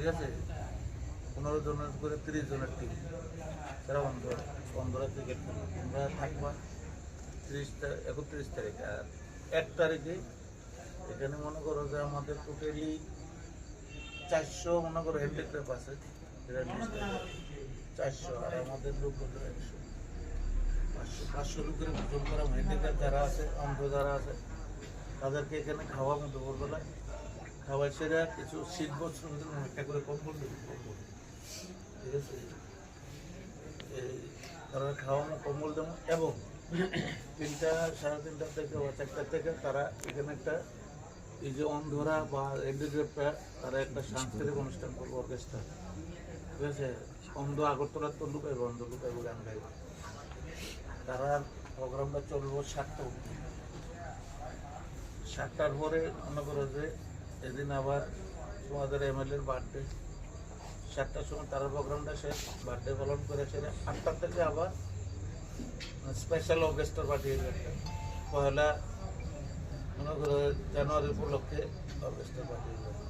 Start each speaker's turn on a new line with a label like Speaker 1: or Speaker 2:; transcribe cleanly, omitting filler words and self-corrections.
Speaker 1: ঠিক আছে, 15 জনের করে 30 জনের টিম, তারা অন্ধরা ক্রিকেট খেলবে। তোমরা থাকবা 31 তারিখে। আর 1 তারিখে এখানে মনে করো যে আমাদের টোটালি 400 মনে করো হ্যান্ডিক্রাফট আছে, 400, আর আমাদের লোক হলো 100, 500 লোকের ওজন করা হ্যান্ডিক্রাফট যারা আছে, অন্ধ যারা আছে, তাদেরকে এখানে খাওয়াবো দুপুরবেলায়। খাওয়াই সেরা কিছু শিখবো, একটা করে কম্বল দেবো, কম্বল, ঠিক আছে, এই তারা খাওয়ানো কম্বল দেবো। এবং 3টা, 3:30 থেকে বা 4টা থেকে তারা এখানে একটা এই যে অন্ধরা বা হ্যান্ডিক্রাফটরা তারা একটা সাংস্কৃতিক অনুষ্ঠান করবো, অর্কেস্ট্রা, ঠিক আছে। অন্ধ আগরতলার তো লুকাইবো, অন্ধ লুকাইবো, গান গাইব। তারা প্রোগ্রামটা চলবো 7টা অবধি। 7টার পরে মনে করো যে এদিন আবার তোমাদের এমএলএর বার্থডে, 7টার সময় তারা প্রোগ্রামটা শেষ, বার্থডে পালন করে সেরে 8টা থেকে আবার স্পেশাল অর্কেস্ট্রা পাঠিয়ে যাবে। পয়লা মনে করো জানুয়ারি উপলক্ষে অর্কেস্ট্রা পাঠিয়ে যাবে।